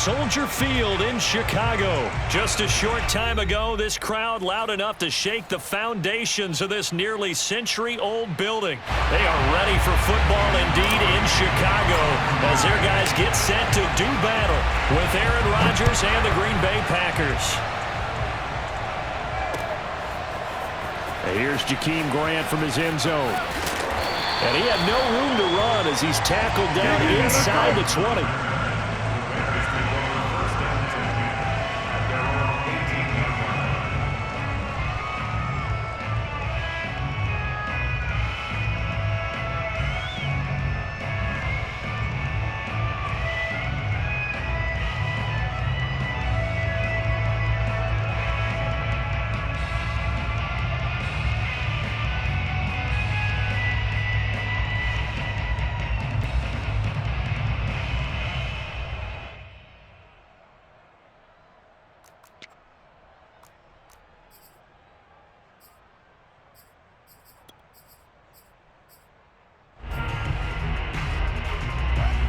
Soldier Field in Chicago. Just a short time ago, this crowd loud enough to shake the foundations of this nearly century-old building. They are ready for football indeed in Chicago as their guys get set to do battle with Aaron Rodgers and the Green Bay Packers. And here's Jakeem Grant from his end zone. And he had no room to run as he's tackled down inside the 20.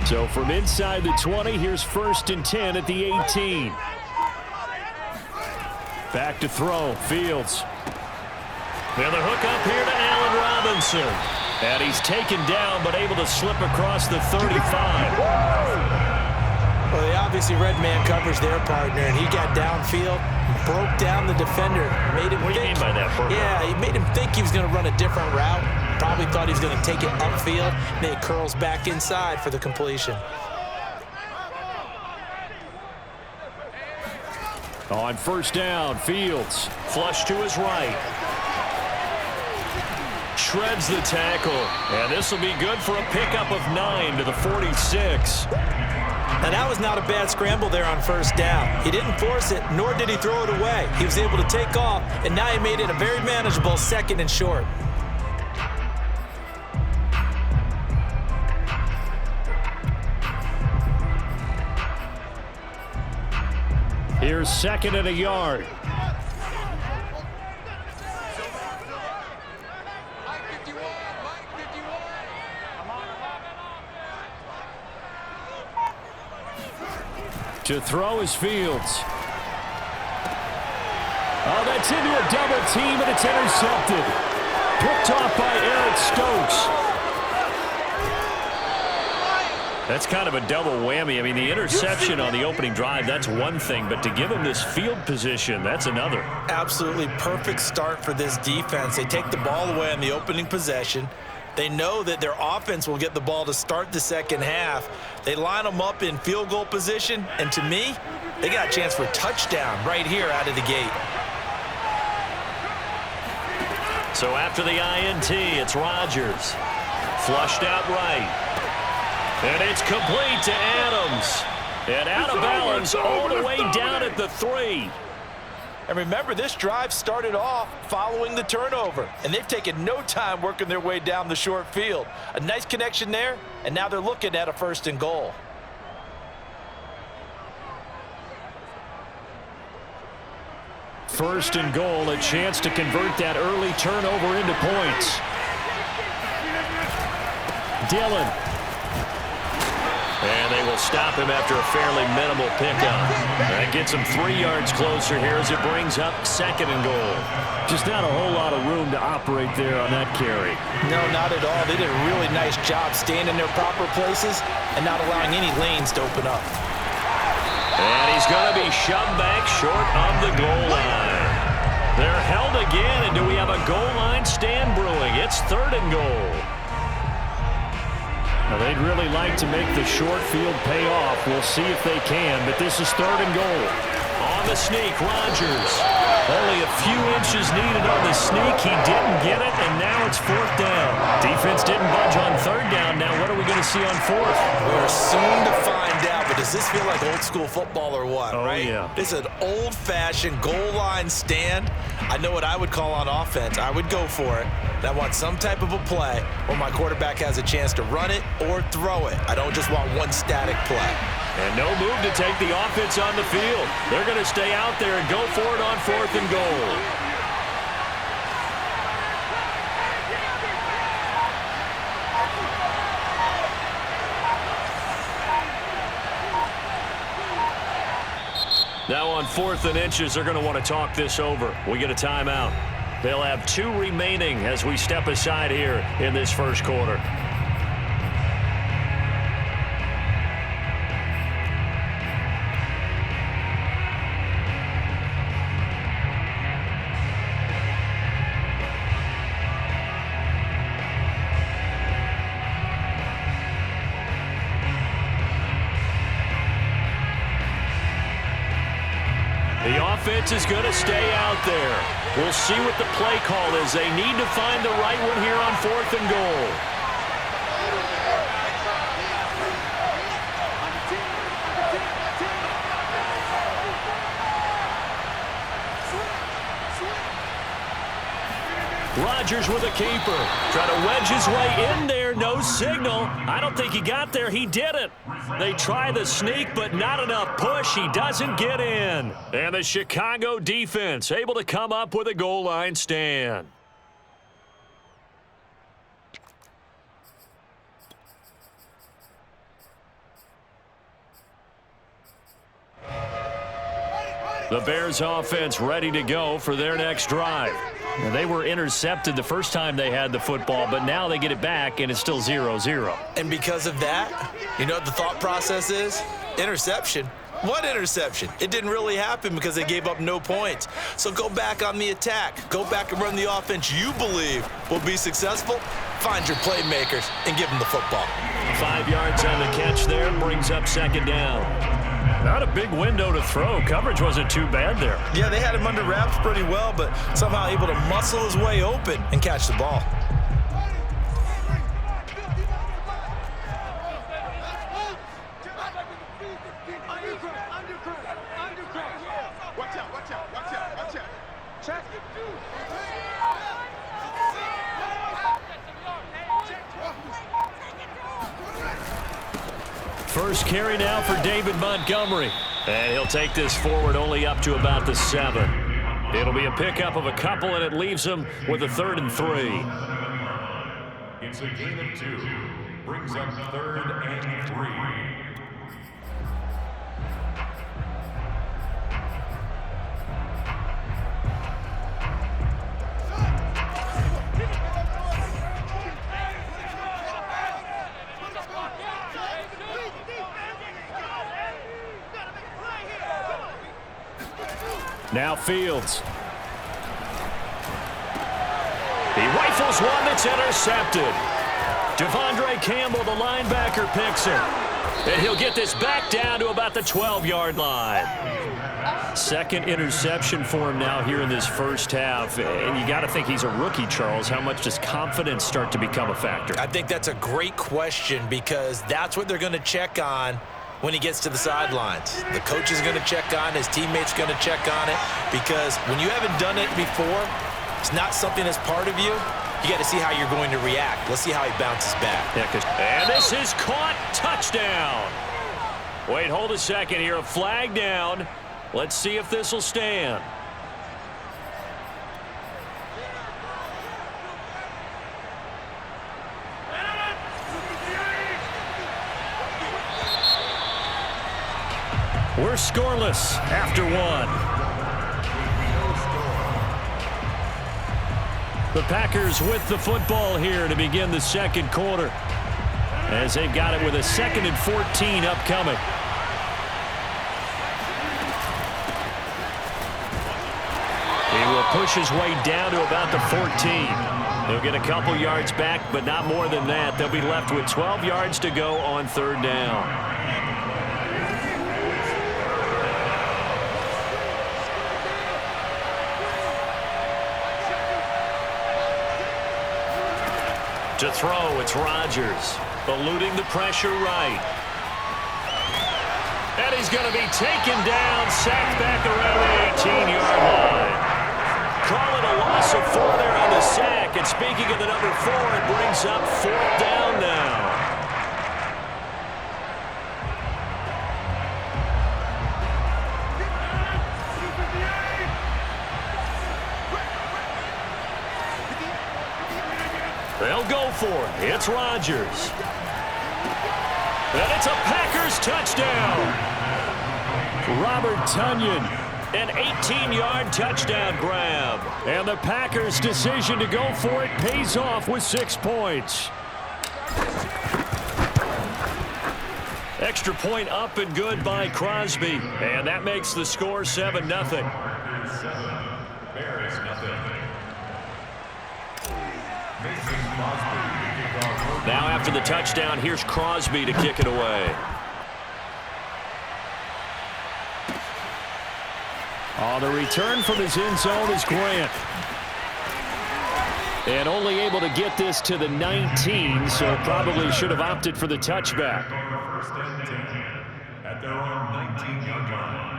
So from inside the 20, here's 1st and 10 at the 18. Back to throw, Fields. Now the hook up here to Allen Robinson. And he's taken down but able to slip across the 35. Well, they obviously read man coverage their partner, and he got downfield, broke down the defender, made him What do you mean by that, Burger? Yeah, he made him think he was going to run a different route. Probably thought he was going to take it upfield, and it curls back inside for the completion. On 1st down, Fields. Flush to his right. Shreds the tackle. And this will be good for a pickup of 9 to the 46. Now, that was not a bad scramble there on 1st down. He didn't force it, nor did he throw it away. He was able to take off, and now he made it a very manageable 2nd and short. Here's 2nd and a yard. To throw is Fields. Oh, that's into a double team, and it's intercepted. Picked off by Eric Stokes. That's kind of a double whammy. I mean, the interception on the opening drive, that's one thing, but to give him this field position, that's another. Absolutely perfect start for this defense. They take the ball away on the opening possession. They know that their offense will get the ball to start the 2nd half. They line them up in field goal position, and to me, they got a chance for a touchdown right here out of the gate. So after the INT, it's Rodgers. Flushed out right. And it's complete to Adams. And out of bounds all the way down at the 3. And remember, this drive started off following the turnover, and they've taken no time working their way down the short field. A nice connection there, and now they're looking at a 1st and goal. First and goal, a chance to convert that early turnover into points. Dillon. And they will stop him after a fairly minimal pickup. That gets him 3 yards closer here as it brings up 2nd and goal. Just not a whole lot of room to operate there on that carry. No, not at all. They did a really nice job staying in their proper places and not allowing any lanes to open up. And he's going to be shoved back short of the goal line. They're held again, and do we have a goal line stand brewing? It's 3rd and goal. Now, they'd really like to make the short field pay off. We'll see if they can, but this is 3rd and goal. On the sneak, Rodgers. Only a few inches needed on the sneak. He didn't get it, and now it's 4th down. Defense didn't budge on 3rd down. Now what are we going to see on 4th? We're soon to find out, but does this feel like old school football or what, Oh, right? yeah. This is an old-fashioned goal line stand. I know what I would call on offense. I would go for it. And I want some type of a play where my quarterback has a chance to run it or throw it. I don't just want one static play. And no move to take the offense on the field. They're going to stay out there and go for it on 4th and goal. Now on 4th and inches, they're going to want to talk this over. We get a timeout. They'll have 2 remaining as we step aside here in this first quarter. The offense is going to stay out there. We'll see what the play call is. They need to find the right one here on 4th and goal. Rodgers with a keeper. Try to wedge his way in there. No signal. I don't think he got there. He didn't. They try the sneak, but not enough push. He doesn't get in. And the Chicago defense able to come up with a goal line stand. The Bears offense ready to go for their next drive. Now, they were intercepted the first time they had the football, but now they get it back, and it's still 0-0. And because of that, you know what the thought process is? Interception. What interception? It didn't really happen because they gave up no points. So go back on the attack. Go back and run the offense you believe will be successful. Find your playmakers and give them the football. 5 yards on the catch there, brings up 2nd down. Not a big window to throw. Coverage wasn't too bad there. Yeah, they had him under wraps pretty well, but somehow able to muscle his way open and catch the ball. First carry now for David Montgomery. And he'll take this forward only up to about the 7. It'll be a pickup of a couple, and it leaves him with a 3rd and 3. It's a gain of 2. Brings up 3rd and 3. Now Fields. He rifles one that's intercepted. Devondre Campbell, the linebacker, picks him. And he'll get this back down to about the 12-yard line. 2nd interception for him now here in this first half. And you got to think he's a rookie, Charles. How much does confidence start to become a factor? I think that's a great question because that's what they're going to check on when he gets to the sidelines. The coach is going to check on, his teammates going to check on it, because when you haven't done it before, it's not something that's part of you. You got to see how you're going to react. Let's see how he bounces back. Yeah, and this is caught. Touchdown. Wait, hold a second here. A flag down. Let's see if this will stand. We're scoreless after 1. The Packers with the football here to begin the 2nd quarter, as they've got it with a 2nd and 14 upcoming. He will push his way down to about the 14. He'll get a couple yards back, but not more than that. They'll be left with 12 yards to go on 3rd down. To throw, it's Rodgers, eluding the pressure right. And he's going to be taken down, sacked back around the 18-yard line. Call it a loss of 4 there on the sack. And speaking of the number 4, it brings up 4th down now. They'll go for it. It's Rodgers. And it's a Packers touchdown. Robert Tonyan, an 18-yard touchdown grab. And the Packers' decision to go for it pays off with 6 points. Extra point up and good by Crosby. And that makes the score 7-0. Now after the touchdown, here's Crosby to kick it away. On the return from his end zone is Grant. And only able to get this to the 19, so probably should have opted for the touchback. First and 10 at their own 19-yard line.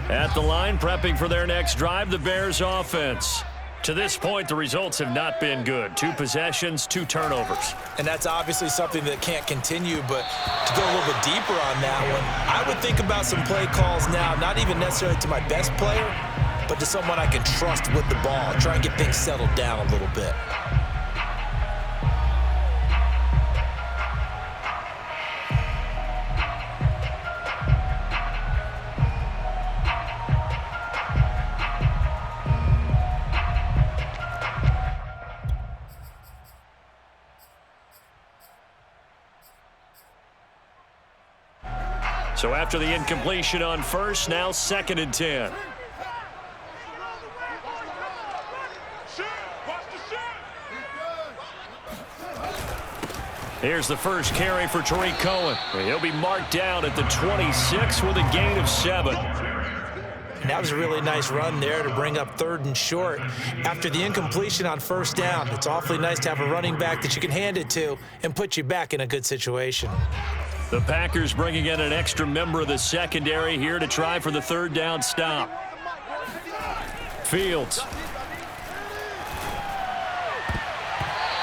At the line, prepping for their next drive, the Bears offense. To this point, the results have not been good. 2 possessions, 2 turnovers. And that's obviously something that can't continue, but to go a little bit deeper on that one, I would think about some play calls now, not even necessarily to my best player, but to someone I can trust with the ball. Try and get things settled down a little bit. So after the incompletion on first, now 2nd and 10. Here's the first carry for Tariq Cohen. He'll be marked down at the 26 with a gain of 7. And that was a really nice run there to bring up 3rd and short. After the incompletion on first down, it's awfully nice to have a running back that you can hand it to and put you back in a good situation. The Packers bringing in an extra member of the secondary here to try for the 3rd down stop. Fields.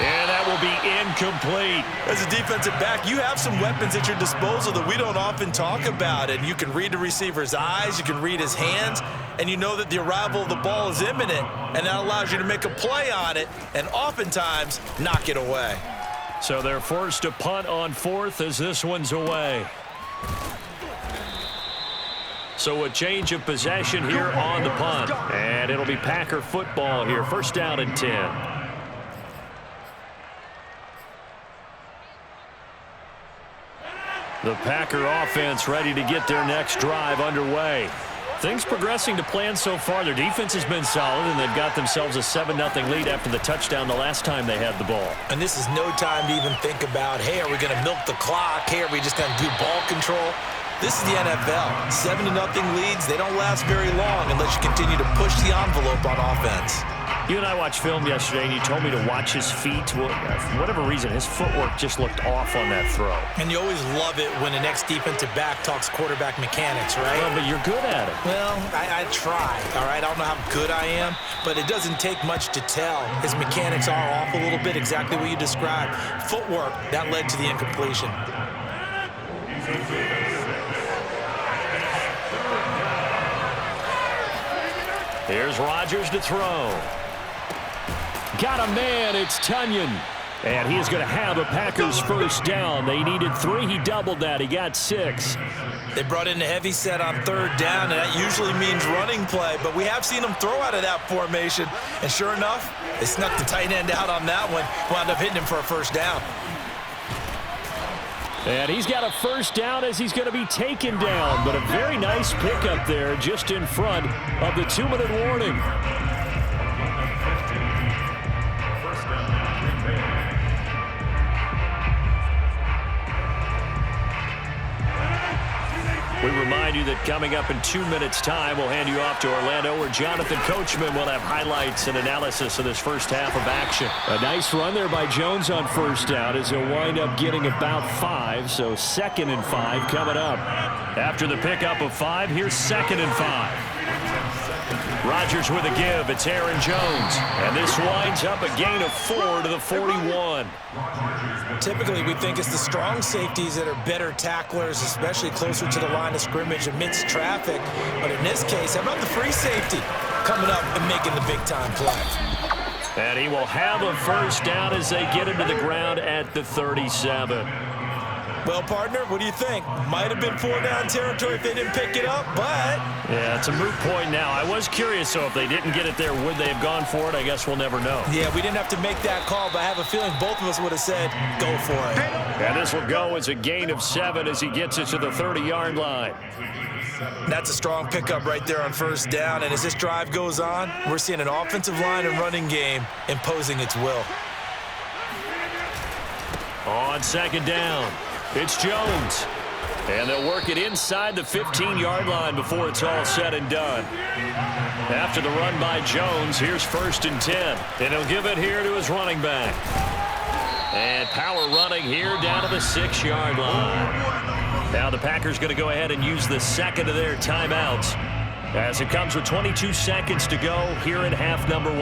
And that will be incomplete. As a defensive back, you have some weapons at your disposal that we don't often talk about. And you can read the receiver's eyes, you can read his hands, and you know that the arrival of the ball is imminent. And that allows you to make a play on it and oftentimes knock it away. So they're forced to punt on 4th as this one's away. So a change of possession here on the punt. And it'll be Packer football here. 1st down and 10. The Packer offense ready to get their next drive underway. Things progressing to plan so far. Their defense has been solid, and they've got themselves a 7-0 lead after the touchdown the last time they had the ball. And this is no time to even think about, hey, are we going to milk the clock? Hey, are we just going to do ball control? This is the NFL. 7-0 leads, they don't last very long unless you continue to push the envelope on offense. You and I watched film yesterday, and you told me to watch his feet. For whatever reason, his footwork just looked off on that throw. And you always love it when an ex-defensive back talks quarterback mechanics, right? Well, but you're good at it. Well, I try, all right? I don't know how good I am, but it doesn't take much to tell. His mechanics are off a little bit, exactly what you described. Footwork, that led to the incompletion. Here's Rodgers to throw. Got a man, it's Tonyan. And he is going to have a Packers 1st down. They needed 3, he doubled that, he got 6. They brought in a heavy set on 3rd down, and that usually means running play, but we have seen them throw out of that formation, and sure enough, they snuck the tight end out on that one, wound up hitting him for a 1st down. And he's got a 1st down as he's going to be taken down, but a very nice pickup there just in front of the 2-minute warning. We remind you that coming up in 2 minutes' time, we'll hand you off to Orlando, where Jonathan Coachman will have highlights and analysis of this first half of action. A nice run there by Jones on 1st down as he'll wind up getting about 5, so 2nd and 5 coming up. After the pickup of 5, here's 2nd and 5. Rodgers with a give. It's Aaron Jones. And this winds up a gain of 4 to the 41. Typically, we think it's the strong safeties that are better tacklers, especially closer to the line of scrimmage amidst traffic. But in this case, how about the free safety coming up and making the big-time play? And he will have a first down as they get into the ground at the 37. Well, partner, what do you think? Might have been 4-down territory if they didn't pick it up, but... Yeah, it's a moot point now. I was curious, so if they didn't get it there, would they have gone for it? I guess we'll never know. Yeah, we didn't have to make that call, but I have a feeling both of us would have said, go for it. And this will go as a gain of 7 as he gets it to the 30-yard line. That's a strong pickup right there on first down, and as this drive goes on, we're seeing an offensive line and running game imposing its will. On second down, it's Jones. And they'll work it inside the 15-yard line before it's all said and done. After the run by Jones, here's 1st and 10. And he'll give it here to his running back. And power running here down to the 6-yard line. Now the Packers going to go ahead and use the second of their timeouts as it comes with 22 seconds to go here in half number 1.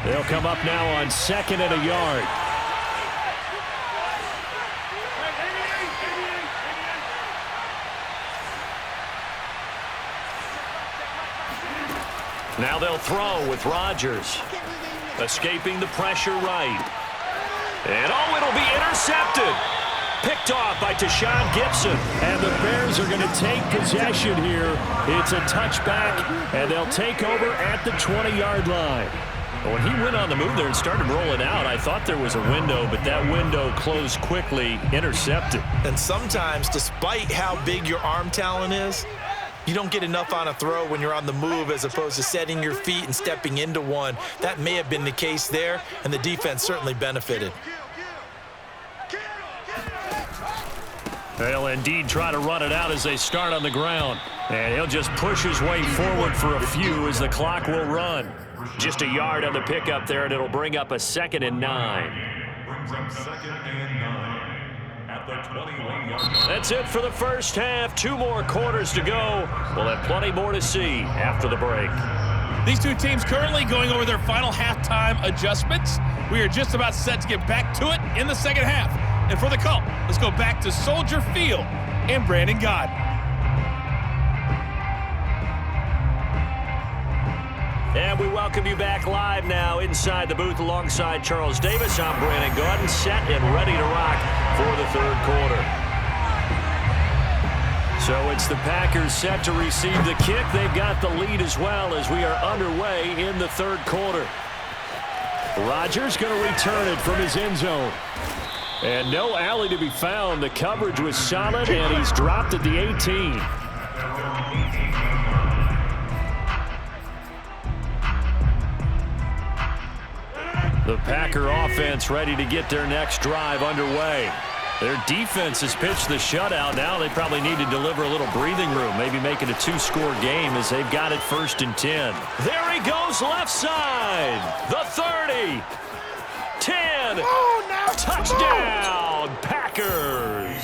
They'll come up now on 2nd and a yard. Now they'll throw with Rodgers. Escaping the pressure right. And it'll be intercepted. Picked off by Tashaun Gibson. And the Bears are going to take possession here. It's a touchback, and they'll take over at the 20-yard line. When he went on the move there and started rolling out, I thought there was a window, but that window closed quickly, intercepted. And sometimes, despite how big your arm talent is, you don't get enough on a throw when you're on the move as opposed to setting your feet and stepping into one. That may have been the case there, and the defense certainly benefited. They'll indeed try to run it out as they start on the ground. And he'll just push his way forward for a few as the clock will run. Just a yard on the pickup there, and it'll bring up a 2nd and 9. Brings up 2nd and 9 at the 21-yard line. That's it for the first half. 2 more quarters to go. We'll have plenty more to see after the break. These two teams currently going over their final halftime adjustments. We are just about set to get back to it in the second half. And for the call, let's go back to Soldier Field and Brandon Gaudin. And we welcome you back live now inside the booth alongside Charles Davis. I'm Brandon Gaudin, set and ready to rock for the 3rd quarter. So it's the Packers set to receive the kick. They've got the lead as well as we are underway in the 3rd quarter. Rodgers going to return it from his end zone. And no alley to be found. The coverage was solid, and he's dropped at the 18. The Packer offense ready to get their next drive underway. Their defense has pitched the shutout. Now they probably need to deliver a little breathing room, maybe make it a 2-score game as they've got it 1st and 10. There he goes left side. The 30. 10. Oh, now touchdown, Packers.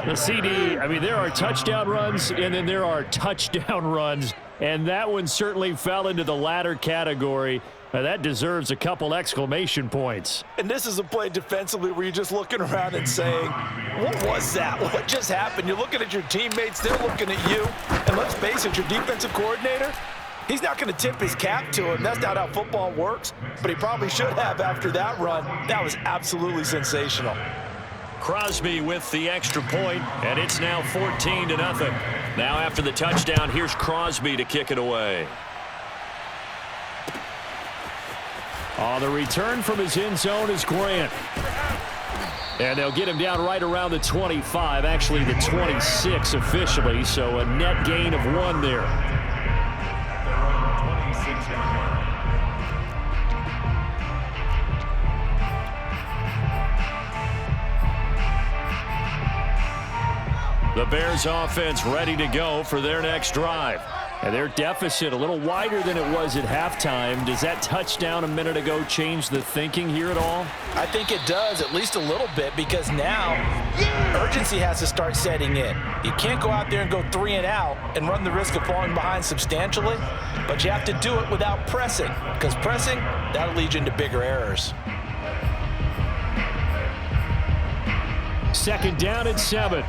The CD, I mean, there are touchdown runs, and then there are touchdown runs, and that one certainly fell into the latter category. That deserves a couple exclamation points. And this is a play defensively where you're just looking around and saying, what was that? What just happened? You're looking at your teammates, they're looking at you. And let's face it, your defensive coordinator, he's not going to tip his cap to him. That's not how football works, but he probably should have after that run. That was absolutely sensational. Crosby with the extra point, and it's now 14-0. Now after the touchdown, here's Crosby to kick it away. On the return from his end zone is Grant. And they'll get him down right around the 25, actually the 26 officially, so a net gain of 1 there. The Bears offense ready to go for their next drive. And their deficit a little wider than it was at halftime. Does that touchdown a minute ago change the thinking here at all? I think it does, at least a little bit, because now urgency has to start setting in. You can't go out there and go 3 and out and run the risk of falling behind substantially, but you have to do it without pressing, because pressing, that'll lead you into bigger errors. Second down and 7.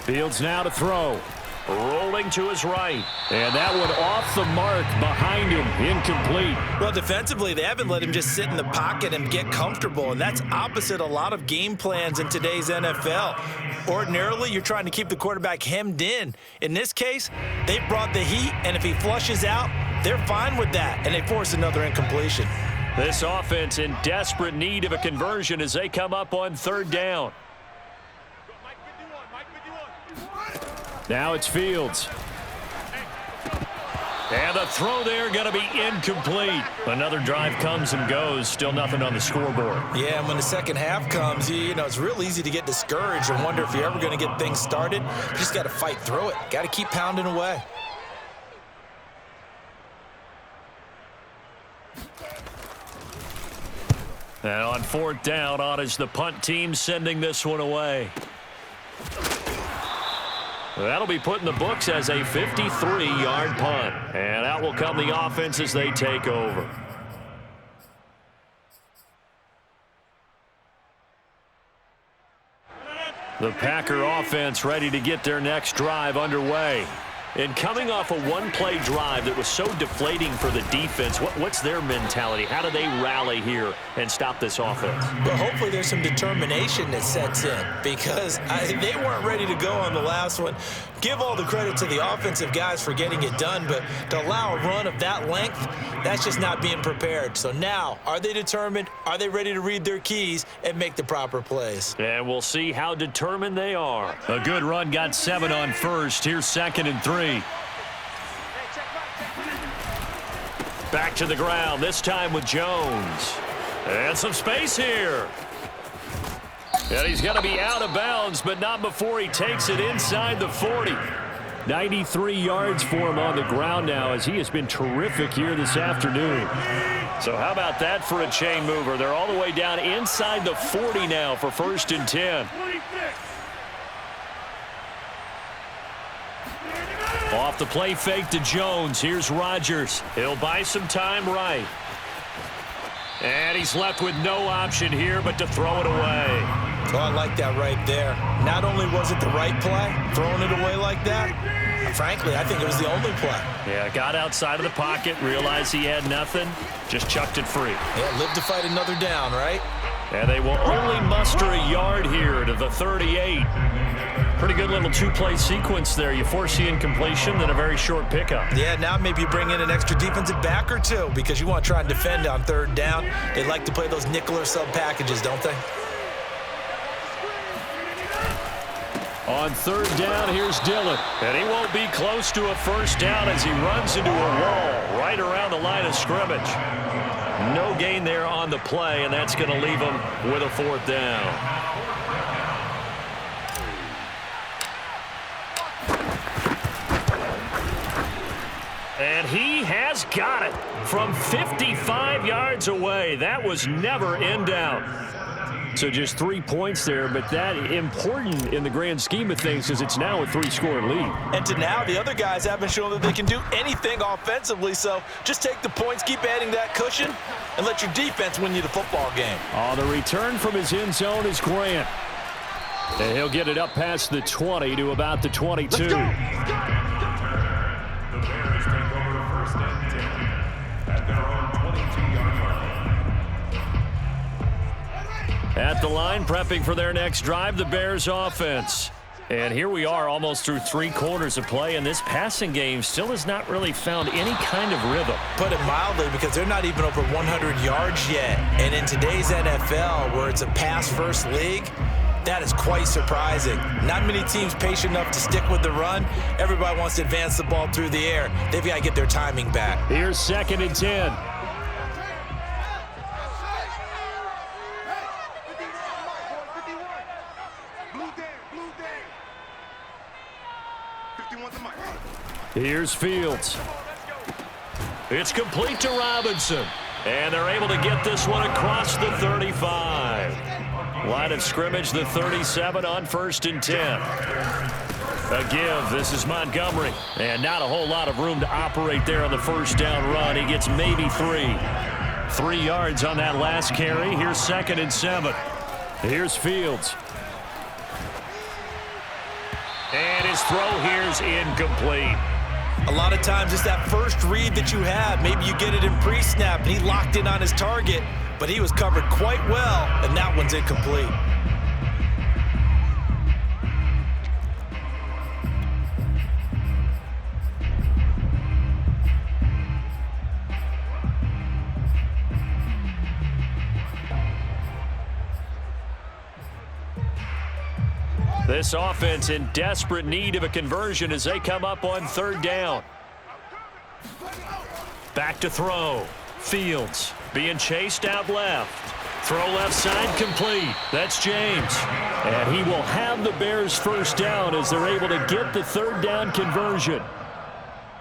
Fields now to throw. Rolling to his right. And that one off the mark behind him. Incomplete. Well, defensively, they haven't let him just sit in the pocket and get comfortable, and that's opposite a lot of game plans in today's NFL. Ordinarily, you're trying to keep the quarterback hemmed in. In this case, they brought the heat, and if he flushes out, they're fine with that, and they force another incompletion. This offense in desperate need of a conversion as they come up on third down. Now it's Fields. And the throw there going to be incomplete. Another drive comes and goes. Still nothing on the scoreboard. Yeah, and when the second half comes, you know, it's real easy to get discouraged and wonder if you're ever going to get things started. You just got to fight through it. Got to keep pounding away. And on fourth down, on is the punt team sending this one away. That'll be put in the books as a 53-yard punt. And out will come the offense as they take over. The Packer offense ready to get their next drive underway. And coming off a one-play drive that was so deflating for the defense, what's their mentality? How do they rally here and stop this offense? Well, hopefully there's some determination that sets in, because they weren't ready to go on the last one. Give all the credit to the offensive guys for getting it done, but to allow a run of that length, that's just not being prepared. So now, are they determined? Are they ready to read their keys and make the proper plays? And we'll see how determined they are. A good run, got 7 on first. Here's 2nd and 3. Back to the ground, this time with Jones. And some space here. And he's going to be out of bounds, but not before he takes it inside the 40. 93 yards for him on the ground now, as he has been terrific here this afternoon. So how about that for a chain mover? They're all the way down inside the 40 now for 1st and 10. Off the play fake to Jones. Here's Rodgers. He'll buy some time right. And he's left with no option here but to throw it away. Oh, I like that right there. Not only was it the right play, throwing it away like that, frankly, I think it was the only play. Yeah, got outside of the pocket, realized he had nothing, just chucked it free. Yeah, live to fight another down, right? And they will only muster a yard here to the 38. Pretty good little two-play sequence there. You force the incompletion, then a very short pickup. Yeah, now maybe you bring in an extra defensive back or two because you want to try and defend on 3rd down. They like to play those nickel or sub packages, don't they? On 3rd down, here's Dillon. And he won't be close to a 1st down as he runs into a wall right around the line of scrimmage. No gain there on the play, and that's going to leave him with a 4th down. And he has got it from 55 yards away. That was never in doubt. So just 3 points there, but that important in the grand scheme of things because it's now a 3-score lead. And to now, the other guys haven't shown that they can do anything offensively, so just take the points, keep adding that cushion, and let your defense win you the football game. The return from his end zone is Grant. And he'll get it up past the 20 to about the 22. The Bears take over 1st and 10 at their own 22-yard line. At the line, prepping for their next drive, the Bears offense. And here we are almost through 3 quarters of play, and this passing game still has not really found any kind of rhythm. Put it mildly, because they're not even over 100 yards yet. And in today's NFL, where it's a pass-first league, that is quite surprising. Not many teams patient enough to stick with the run. Everybody wants to advance the ball through the air. They've got to get their timing back. Here's 2nd and 10. Here's Fields. It's complete to Robinson. And they're able to get this one across the 35. Line of scrimmage, the 37 on 1st and 10. A give. This is Montgomery. And not a whole lot of room to operate there on the first down run. He gets maybe 3. 3 yards on that last carry. Here's 2nd and 7. Here's Fields. And his throw here's incomplete. A lot of times it's that first read that you have. Maybe you get it in pre-snap, and he locked in on his target, but he was covered quite well, and that one's incomplete. This offense in desperate need of a conversion as they come up on 3rd down. Back to throw. Fields being chased out left. Throw left side complete. That's James. And he will have the Bears first down as they're able to get the 3rd down conversion.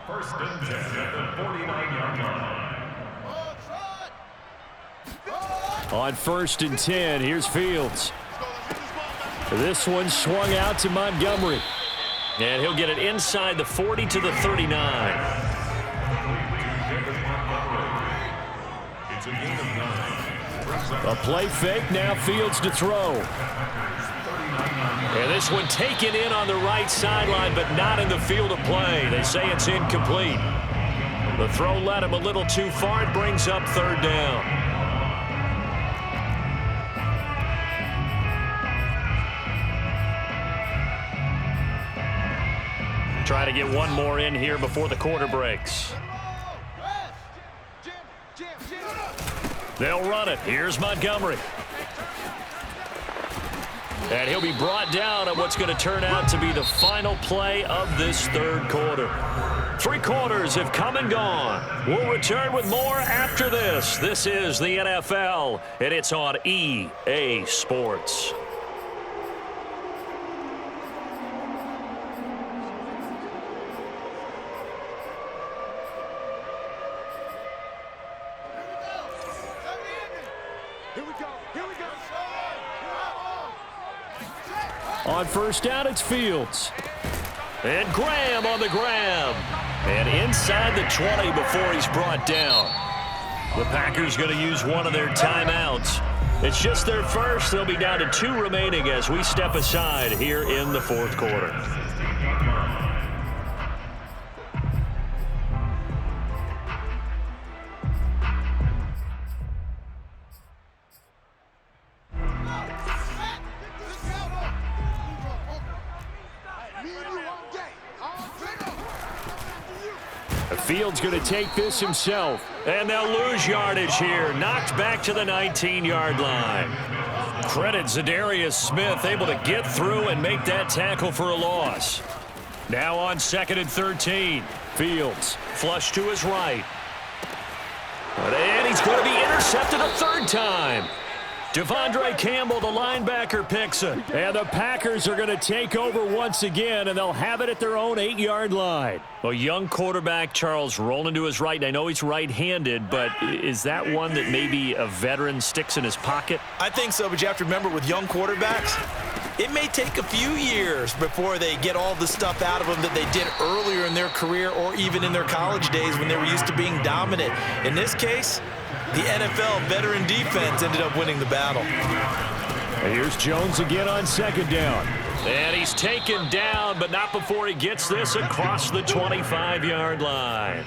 1st and 10 at the 49-yard line. On 1st and 10, here's Fields. This one swung out to Montgomery. And he'll get it inside the 40 to the 39. It's a gain of 9. A play fake, now Fields to throw. And this one taken in on the right sideline, but not in the field of play. They say it's incomplete. The throw led him a little too far. It brings up 3rd down. Try to get one more in here before the quarter breaks. They'll run it. Here's Montgomery. And he'll be brought down on what's going to turn out to be the final play of this 3rd quarter. 3 quarters have come and gone. We'll return with more after this. This is the NFL, and it's on EA Sports. On 1st down, it's Fields. And Graham on the grab. And inside the 20 before he's brought down. The Packers going to use one of their timeouts. It's just their first. They'll be down to 2 remaining as we step aside here in the 4th quarter. Fields going to take this himself. And they'll lose yardage here. Knocked back to the 19-yard line. Credit Zadarius Smith, able to get through and make that tackle for a loss. Now on 2nd and 13. Fields. Flush to his right. And he's going to be intercepted a 3rd time. Devondre Campbell, the linebacker, picks it. And the Packers are going to take over once again, and they'll have it at their own 8-yard line. A young quarterback, Charles, rolling to his right. I know he's right-handed, but is that one that maybe a veteran sticks in his pocket? I think so, but you have to remember with young quarterbacks, it may take a few years before they get all the stuff out of them that they did earlier in their career or even in their college days when they were used to being dominant. In this case, the NFL veteran defense ended up winning the battle. Here's Jones again on 2nd down. And he's taken down, but not before he gets this across the 25-yard line.